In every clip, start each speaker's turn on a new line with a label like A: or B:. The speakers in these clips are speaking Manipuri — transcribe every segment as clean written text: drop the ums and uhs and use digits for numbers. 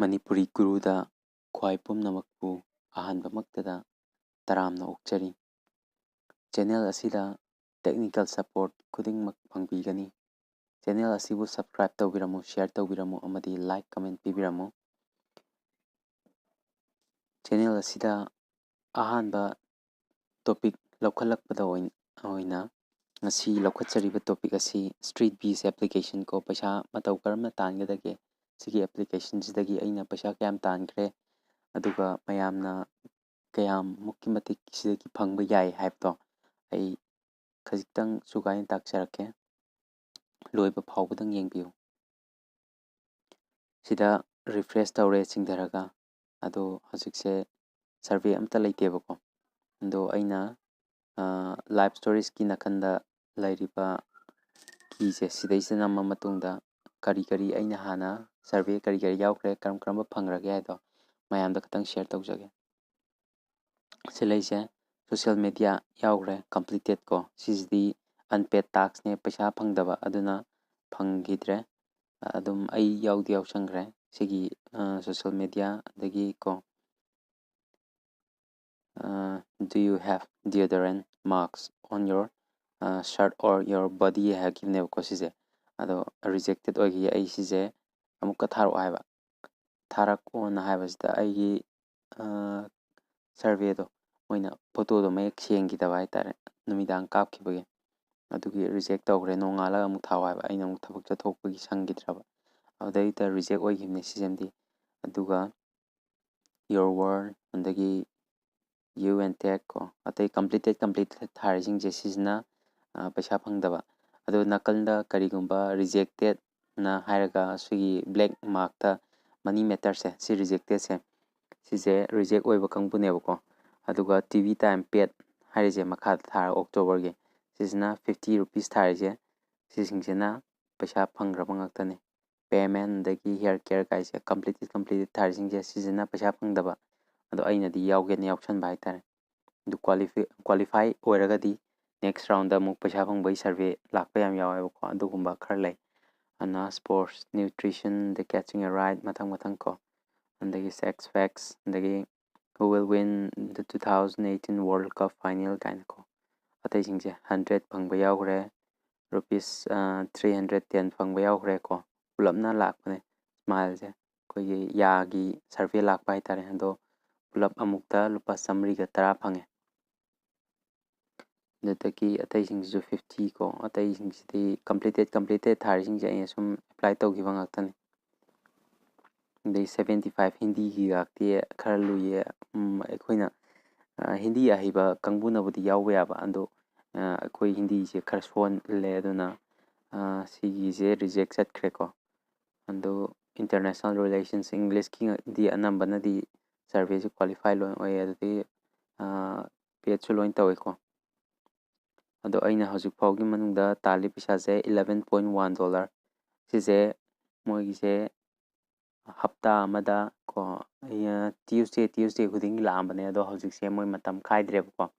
A: Manipuri Guru da khwai pumnamakpu ahanbamaktada taramna okchari. Channel asida technical support khudingmak phangbigani. Channel asibu subscribe tawbiramu, share tawbiramu amadi like comment pibiramu. Channel asida ahanba topic lokhalakpada oina ngasi lokhatchariba topic asi street bees application ko paisa matau karamna tangadage sigi application sidagi aina paisa kyam tankre aduga mayamna kayam mukki matik sidagi phangba yai haibto ai khajitang sugai takcharake loiba phawbadang yengbiu sida refresh tawre chingdaraga ado hojikse survey amta leitebako ando aina live stories ki nakanda lairiba kise sidaisa namma matungda kari aina hana survey kari yaukre karam phangrage haido mayamda katang share tawjage silaise social media yaukre completed ko sisdi unpaid tax ne paisa phangdaba aduna phangidre adum ai yaudi yausangre sigi social media dagi ko do you have deodorant marks on your shirt or your body hakine ko sise ado rejected ogi ai sise amukka tharo haiba tharak on haibasida ai survey do moina photo do mayek sengidaba haitare numidang kapkibage adugi reject tawgre nongala amuk thaw haiba aina amuk thabak chathokpagi sangidraba adai reject oigimne sisemdi aduga your word andagi you and tag ko atai completed tharising je sisna paisa phangdaba adu nakalda karigumba rejected na hairaga sugi black mark ta money matter se si rejected se sise reject oiba kangbunebako aduga tv time paid hairije makha thar october ge sisna 50 rupees tharise sisingsena paisa phangraba ngaktane payment dagi hair care kaise completed tharising je sisna paisa phangdaba ado aina di yaugene yauksan bai tare du qualify oiragadi next round da muk paisa phangbai survey lakpa yam yawe ko adugumba khar lay ana sports nutrition the catching a ride mathang ko andagi sex facts andagi who will win the 2018 World Cup final kind ko atai singje 100 phangba yaugre rupees 310 phangba yaugre ko pulapna lakpane smile je kogi yagi survey lakpa haitare ando pulap amukta lupa samriga tara phange ladaki atai singju 50 ko atai singsi completed thar singje ai sum apply tawgiba ngaktane dei 75 hindi gi gakti khar luye ekhoina hindi ahiba kangbuna budi yawe yaba ando akoi hindi je khar son le aduna sigi je reject chatkhre ko ando international relations english ki di anambana di survey je qualify lo oy adi page loin tawe ko ado aina hojik phawgi manungda tali pisa je $11.1 sise mogi je hafta amada ko Tuesday khuding laambane ado hojik se moi matam khaidreba ko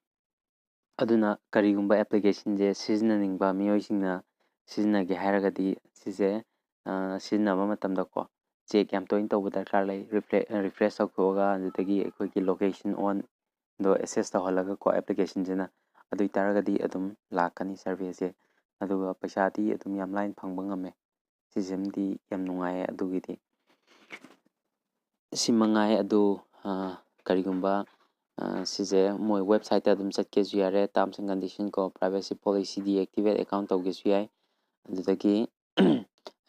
A: aduna karigumba application je siznaningba miyoisingna siznage hairagadi sise siznaba matamda ko check yam toin tawba darkar lay refresh tawthoga adutagi ekhoi location on do access tawhalaga ko application jena adu itaragadi adum lakani survey je aduga paisa di adum yam line phangba ngame sisemdi yam nungai adugidi simangai adu karigumba sise moi website ta adum chatke ju yare terms and condition ko privacy policy deactivate account tawge su yai adutagi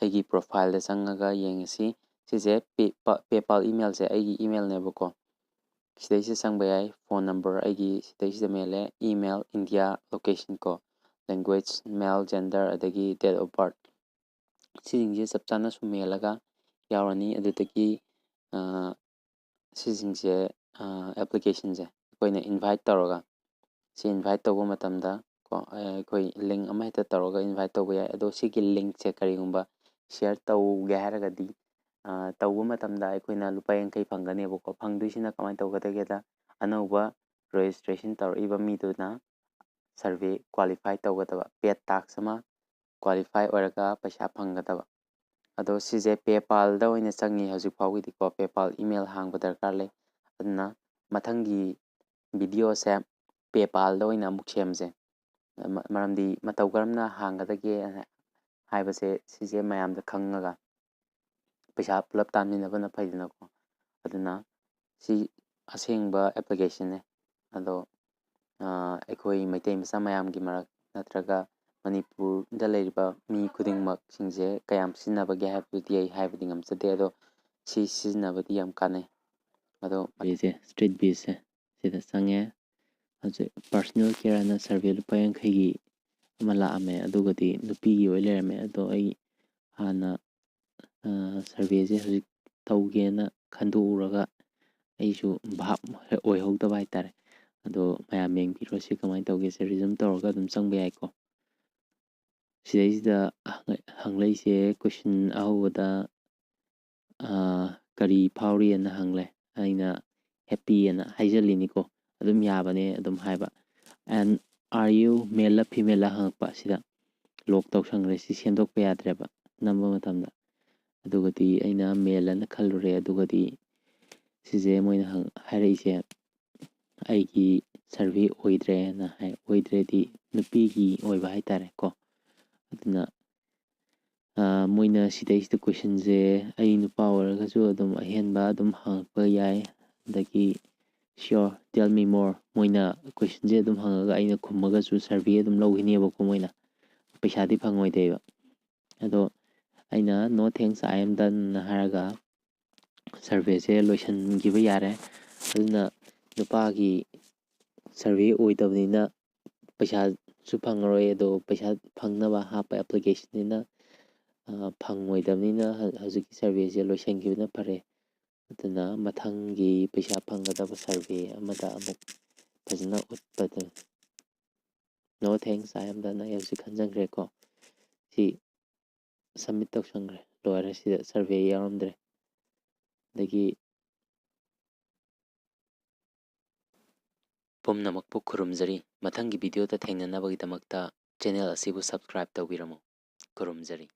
A: aigi profile da sangaga yengasi sise PayPal email se aigi email nebako sidai se sangba yai phone number aigi sidai se mele email India location ko language male gender adagi date of birth sisingje chapchana sumelaga yaurani adutagi sisingje application je koina invite tawraga si invite tawba matamda ko koi link ama heta tawraga invite tawba yai ado sigi link che karigumba share tawge haragadi tawba matamda koina lupa yankai phangane boko phangduisina kamai tawgadageda anauba registration tawriba miduna survey qualify tawgadaba paid tax ama qualify oraga paisa phanggadaba ꯑꯗꯣ ꯁꯤꯁꯦ ꯄꯦꯄꯥꯜꯗ ꯑꯣꯏꯅ ꯆꯪꯉꯤ ꯍꯧꯖꯤꯛ ꯐꯥꯎꯒꯤꯗꯤꯀꯣ ꯄꯦꯄꯥꯜ ꯏꯃꯦꯜ ꯍꯥꯡꯕ ꯗꯔꯀꯥꯔ ꯂꯩ ꯑꯗꯨꯅ ꯃꯊꯪꯒꯤ ꯚꯤꯗꯤꯑꯣꯁꯦ ꯄꯦꯄꯥꯜꯗ ꯑꯣꯏꯅ ꯑꯃꯨꯛ ꯁꯦꯝꯁꯦ ꯃꯔꯝꯗꯤ ꯃꯇꯧ ꯀꯔꯝꯅ ꯍꯥꯡꯒꯗꯒꯦ ꯍꯥꯏꯕꯁꯦ ꯁꯤꯁꯦ ꯃꯌꯥꯝꯗ ꯈꯪꯉꯒ ꯄꯩꯁꯥ ꯄꯨꯂꯞ ꯇꯥꯟꯃꯤꯟꯅꯕꯅ ꯐꯩꯗꯅꯀꯣ ꯑꯗꯨꯅ ꯁꯤ ꯑꯁꯦꯡꯕ ꯑꯦꯄ꯭ꯂꯤꯀꯦꯁꯟꯅꯦ ꯑꯗꯣ ꯑꯩꯈꯣꯏ ꯃꯩꯇꯩ ꯃꯆꯥ ꯃꯌꯥꯝꯒꯤ ꯃꯔꯛ ꯅꯠꯇ꯭ꯔꯒ ꯃꯅꯤꯄꯨꯔꯗ ꯂꯩꯔꯤꯕ ꯃꯤ ꯈꯨꯗꯤꯡꯃꯛꯁꯤꯡꯁꯦ ꯀꯌꯥꯝ ꯁꯤꯖꯤꯟꯅꯕꯒꯦ ꯍꯥꯏꯕꯗꯨꯗꯤ ꯑꯩ ꯍꯥꯏꯕꯗꯤ ꯉꯝꯖꯗꯦ ꯑꯗꯣ ꯁꯤ ꯁꯤꯖꯤꯟꯅꯕꯗꯤ ꯌꯥꯝ ꯀꯥꯟꯅꯩ ꯑꯗꯣ ꯕꯤꯁꯦ ꯁ꯭ꯇ꯭ꯔꯤꯠ ꯕꯤꯁꯦ ꯁꯤꯗ ꯆꯪꯉꯦ ꯍꯧꯖꯤꯛ ꯄꯥꯔꯁꯣꯅꯦꯜ ꯀꯦꯌꯔ ꯍꯥꯏꯅ ꯁꯔꯚꯦ ꯂꯨꯄꯥ 50ꯒꯤ ꯑꯃ ꯂꯥꯛꯑꯝꯃꯦ ꯑꯗꯨꯒꯗꯤ ꯅꯨꯄꯤꯒꯤ ꯑꯣꯏ ꯂꯩꯔꯝꯃꯦ ꯑꯗꯣ ꯑꯩ ꯍꯥꯟꯅ ꯁꯔꯚꯦꯁꯦ ꯍꯧꯖꯤꯛ ꯇꯧꯒꯦꯅ ꯈꯟꯗꯣꯛꯎꯔꯒ ꯑꯩꯁꯨ ꯚꯥꯞ ꯑꯣꯏꯍꯧꯗꯕ ꯍꯥꯏꯇꯥꯔꯦ ꯑꯗꯣ ꯃꯌꯥꯝ ꯌꯦꯡꯕꯤꯔꯣ ꯁꯤ ꯀꯃꯥꯏꯅ ꯇꯧꯒꯦꯁꯦ ꯔꯤꯖꯨꯝ ꯇꯧꯔꯒ ꯑꯗꯨꯝ ꯆꯪꯕ ꯌꯥꯏꯀꯣ ꯁꯤꯗꯩꯁꯤꯗ ꯍꯪꯂꯛꯏꯁꯦ ꯀꯣꯏꯁꯟ ꯑꯍꯧꯕꯗ ꯀꯔꯤ ꯐꯥꯎꯔꯤꯑꯅ ꯍꯪꯂꯦ ꯑꯩꯅ ꯍꯦꯞꯄꯤ ꯑꯅ ꯍꯥꯏꯖꯜꯂꯤꯅꯤꯀꯣ ꯑꯗꯨꯝ ꯌꯥꯕꯅꯦ ꯑꯗꯨꯝ ꯍꯥꯏꯕ ꯑꯦꯟ ꯑꯥꯔ ꯌꯨ ꯃꯦꯜꯂ ꯐꯤꯃꯦꯜꯂ ꯍꯪꯉꯛꯄ ꯁꯤꯗ ꯂꯣꯛ ꯇꯧꯁꯟꯈ꯭ꯔꯦ ꯁꯤ ꯁꯦꯝꯗꯣꯛꯄ ꯌꯥꯗ꯭ꯔꯦꯕ ꯅꯝꯕ ꯃꯇꯝꯗ ꯑꯗꯨꯒꯗꯤ ꯑꯩꯅ ꯃꯦꯜꯂꯅ ꯈꯜꯂꯨꯔꯦ ꯑꯗꯨꯒꯗꯤ ꯁꯤꯁꯦ ꯃꯣꯏꯅ ꯍꯥꯏꯔꯛꯏꯁꯦ ꯑꯩꯒꯤ ꯁꯔꯚꯦ ꯑꯣꯏꯗ꯭ꯔꯦꯅ ꯍꯥꯏ ꯑꯣꯏꯗ꯭ꯔꯦꯗꯤ ꯅꯨꯄꯤꯒꯤ ꯑꯣꯏꯕ ꯍꯥꯏꯇꯥꯔꯦ ꯀꯣ ꯑꯗꯨꯅ ꯃꯣꯏꯅ ꯁꯤꯗꯩꯁꯤꯗ ꯀꯣꯏꯁꯟꯁꯦ ꯑꯩ ꯅꯨꯄꯥ ꯑꯣꯏꯔꯒꯁꯨ ꯑꯗꯨꯝ ꯑꯍꯦꯟꯕ ꯑꯗꯨꯝ ꯍꯪꯉꯛꯄ ꯌꯥꯏ ꯑꯗꯒꯤ ꯁꯤꯌꯣꯔ ꯇꯦꯜ ꯃꯤ ꯃꯣꯔ ꯃꯣꯏꯅ ꯀꯣꯏꯁꯟꯁꯦ ꯑꯗꯨꯝ ꯍꯪꯉꯒ ꯑꯩꯅ ꯈꯨꯝꯃꯒꯁꯨ ꯁꯔꯚꯦ ꯑꯗꯨꯝ ꯂꯧꯈꯤꯅꯦꯕꯀꯣ ꯃꯣꯏꯅ ꯄꯩꯁꯥꯗꯤ ꯐꯪꯉꯣꯏꯗꯣꯏꯕ ꯑꯗꯣ ꯑꯩꯅ ꯅꯣ ꯊꯦꯡꯁ ꯑꯥꯏ ꯑꯦꯝ ꯗꯟ ꯍꯥꯏꯔꯒ ꯁꯔꯚꯦꯁꯦ ꯂꯣꯏꯁꯤꯟꯈꯤꯕ ꯌꯥꯔꯦ ꯑꯗꯨꯅ ꯅꯨꯄꯥꯒꯤ ꯁꯔꯚꯦ ꯑꯣꯏꯗꯕꯅꯤꯅ ꯄꯩꯁꯥꯁꯨ ꯐꯪꯉꯔꯣꯏ ꯑꯗꯣ ꯄꯩꯁꯥ ꯐꯪꯅꯕ ꯍꯥꯞꯄ ꯑꯦꯄ꯭ꯂꯤꯀꯦꯁꯟꯅꯤꯅ ꯐꯪꯉꯣꯏꯗꯕꯅꯤ나 ꯍꯧꯖꯤꯛꯀꯤ ꯁꯔꯚꯦꯁꯦ ꯂꯣꯏꯁꯤꯟꯈꯤꯕꯅ ꯐꯔꯦ ꯑꯗꯨꯅ ꯃꯊꯪꯒꯤ ꯄꯩꯁꯥ ꯐꯪꯒꯗꯕ ꯁꯔꯚꯦ ꯑꯃꯗ ꯑꯃꯨꯛ ꯐꯖꯅ ꯎꯠꯄꯗ ꯅꯣ ꯊꯦꯡꯁ ꯑꯥꯏ ꯑꯦꯝ ꯗꯟ ꯑꯩ ꯍꯧꯖꯤꯛ ꯈꯟꯖꯟꯈ꯭ꯔꯦꯀꯣ ꯁꯤ ꯁꯕꯃꯤꯠ ꯇꯧꯁꯟꯈ꯭ꯔꯦ ꯂꯣꯏꯔꯦ ꯁꯤꯗ ꯁꯔꯚꯦ ꯌꯥꯎꯔꯝꯗ꯭ꯔꯦ ꯑꯗꯒꯤ ꯄꯨꯝꯅꯃꯛꯄꯨ ꯈꯨꯔꯨꯝꯖꯔꯤ ꯃꯊꯪꯒꯤ ꯚꯤꯗꯤꯑꯣꯗ ꯊꯦꯡꯅꯅꯕꯒꯤꯗꯃꯛꯇ ꯆꯦꯅꯦꯜ ꯑꯁꯤꯕꯨ ꯁꯕꯁꯀ꯭ꯔꯥꯏꯕ ꯇꯧꯕꯤꯔꯝꯃꯨ ꯈꯨꯔꯨꯝꯖꯔꯤ